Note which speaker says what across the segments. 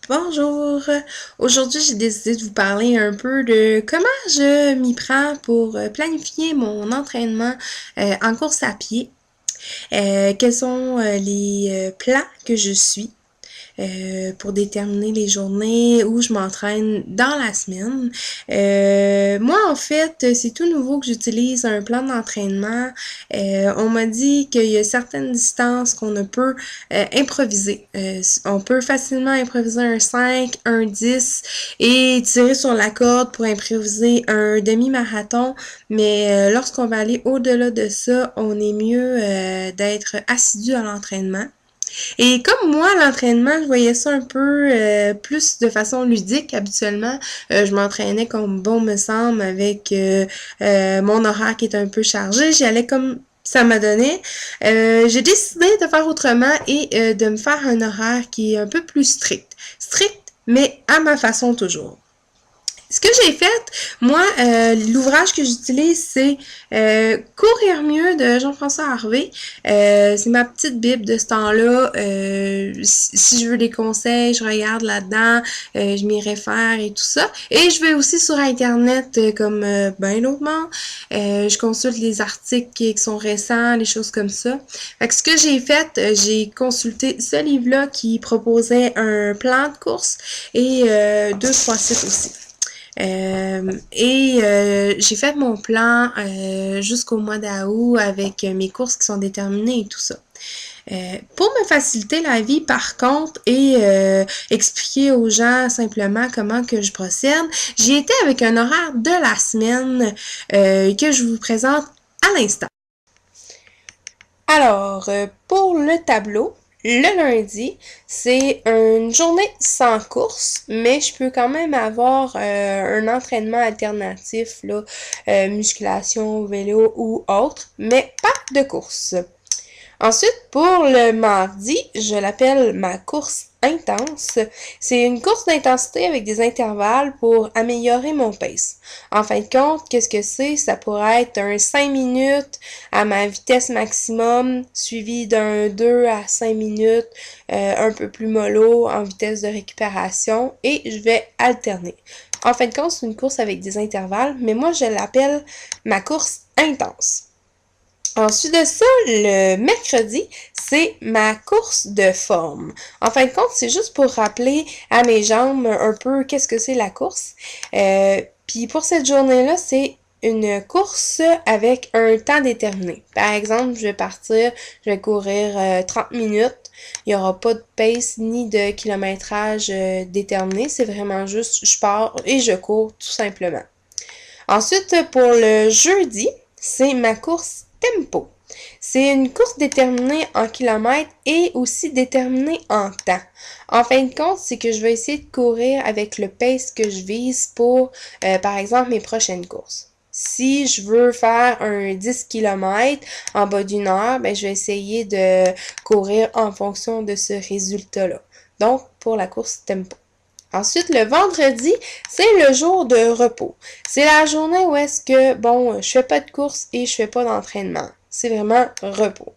Speaker 1: Bonjour! Aujourd'hui, j'ai décidé de vous parler un peu de comment je m'y prends pour planifier mon entraînement en course à pied. Quels sont les plans que je suis pour déterminer les journées où je m'entraîne dans la semaine. Moi, en fait, c'est tout nouveau que j'utilise un plan d'entraînement. On m'a dit qu'il y a certaines distances qu'on ne peut improviser. On peut facilement improviser un 5, un 10 et tirer sur la corde pour improviser un demi-marathon, mais lorsqu'on va aller au-delà de ça, on est mieux d'être assidu à l'entraînement. Et comme moi, l'entraînement, je voyais ça un peu plus de façon ludique habituellement. Je m'entraînais comme bon me semble avec mon horaire qui est un peu chargé. J'y allais comme ça m'a donné. J'ai décidé de faire autrement et de me faire un horaire qui est un peu plus strict. Strict, mais à ma façon toujours. Ce que j'ai fait, moi, l'ouvrage que j'utilise, c'est Courir mieux de Jean-François Harvey. C'est ma petite bible de ce temps-là. Si je veux des conseils, je regarde là-dedans, je m'y réfère et tout ça. Et je vais aussi sur Internet comme ben d'autres monde. Je consulte les articles qui sont récents, des choses comme ça. Fait que ce que j'ai fait, j'ai consulté ce livre-là qui proposait un plan de course et deux, trois sites aussi. J'ai fait mon plan jusqu'au mois d'août avec mes courses qui sont déterminées et tout ça. Pour me faciliter la vie, par contre, et expliquer aux gens simplement comment que je procède, j'ai été avec un horaire de la semaine que je vous présente à l'instant. Alors, pour le tableau, le lundi, c'est une journée sans course, mais je peux quand même avoir un entraînement alternatif, là, musculation, vélo ou autre, mais pas de course. Ensuite, pour le mardi, je l'appelle ma course intense. C'est une course d'intensité avec des intervalles pour améliorer mon pace. En fin de compte, qu'est-ce que c'est? Ça pourrait être un 5 minutes à ma vitesse maximum, suivi d'un 2 à 5 minutes un peu plus mollo en vitesse de récupération et je vais alterner. En fin de compte, c'est une course avec des intervalles, mais moi je l'appelle ma course intense. Ensuite de ça, le mercredi, c'est ma course de forme. En fin de compte, c'est juste pour rappeler à mes jambes un peu qu'est-ce que c'est la course. Puis pour cette journée-là, c'est une course avec un temps déterminé. Par exemple, je vais partir, je vais courir 30 minutes. Il n'y aura pas de pace ni de kilométrage déterminé. C'est vraiment juste, je pars et je cours tout simplement. Ensuite, pour le jeudi, c'est ma course tempo. C'est une course déterminée en kilomètres et aussi déterminée en temps. En fin de compte, c'est que je vais essayer de courir avec le pace que je vise pour, par exemple, mes prochaines courses. Si je veux faire un 10 km en bas d'une heure, ben, je vais essayer de courir en fonction de ce résultat-là. Donc, pour la course tempo. Ensuite, le vendredi, c'est le jour de repos. C'est la journée où est-ce que, bon, je fais pas de course et je fais pas d'entraînement. C'est vraiment repos.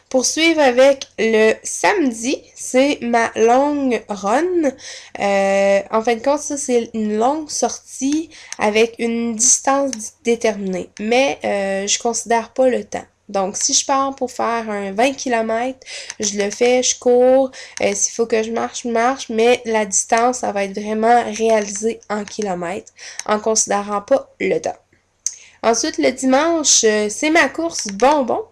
Speaker 1: Poursuivre avec le samedi, c'est ma longue run. En fin de compte, ça, c'est une longue sortie avec une distance déterminée. Mais je considère pas le temps. Donc, si je pars pour faire un 20 km, je le fais, je cours. S'il faut que je marche, mais la distance, ça va être vraiment réalisé en kilomètres, en considérant pas le temps. Ensuite, le dimanche, c'est ma course bonbon.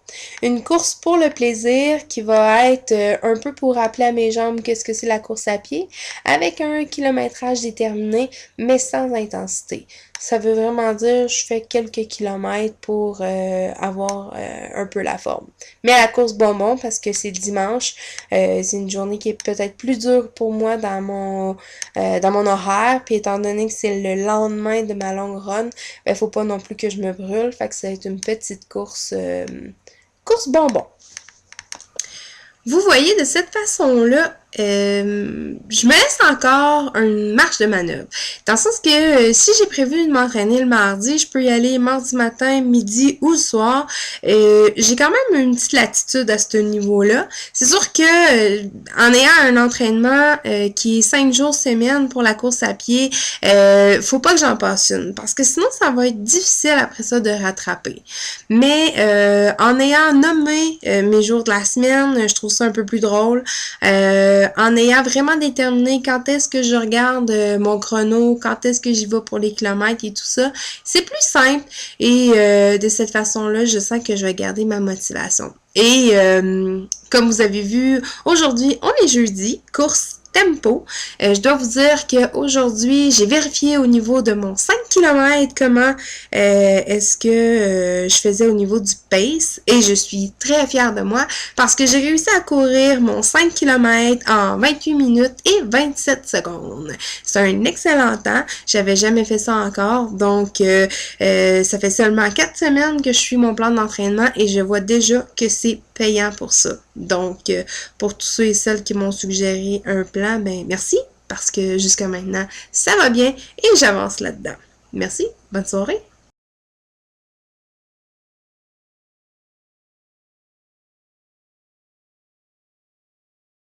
Speaker 1: Une course pour le plaisir qui va être un peu pour rappeler à mes jambes qu'est-ce que c'est la course à pied, avec un kilométrage déterminé, mais sans intensité. Ça veut vraiment dire je fais quelques kilomètres pour avoir un peu la forme. Mais à la course bonbon, parce que c'est dimanche, c'est une journée qui est peut-être plus dure pour moi dans mon horaire, puis étant donné que c'est le lendemain de ma longue run, ben faut pas non plus que je me brûle, fait que ça va être une petite course bonbon. Vous voyez, de cette façon-là, je me laisse encore une marge de manœuvre. Dans le sens que si j'ai prévu de m'entraîner le mardi, je peux y aller mardi matin, midi ou le soir. J'ai quand même une petite latitude à ce niveau-là. C'est sûr que en ayant un entraînement qui est 5 jours semaine pour la course à pied, faut pas que j'en passe une. Parce que sinon, ça va être difficile après ça de rattraper. Mais en ayant nommé mes jours de la semaine, je trouve ça un peu plus drôle. En ayant vraiment déterminé quand est-ce que je regarde mon chrono, quand est-ce que j'y vais pour les kilomètres et tout ça, c'est plus simple et de cette façon-là, je sens que je vais garder ma motivation. Et comme vous avez vu, aujourd'hui, on est jeudi, course tempo. Je dois vous dire qu'aujourd'hui, j'ai vérifié au niveau de mon 5 km comment est-ce que je faisais au niveau du pace et je suis très fière de moi parce que j'ai réussi à courir mon 5 km en 28 minutes et 27 secondes. C'est un excellent temps. J'avais jamais fait ça encore. Donc, ça fait seulement 4 semaines que je suis mon plan d'entraînement et je vois déjà que c'est payant pour ça. Donc, pour tous ceux et celles qui m'ont suggéré un plan, ben merci, parce que jusqu'à maintenant, ça va bien et j'avance là-dedans. Merci, bonne soirée!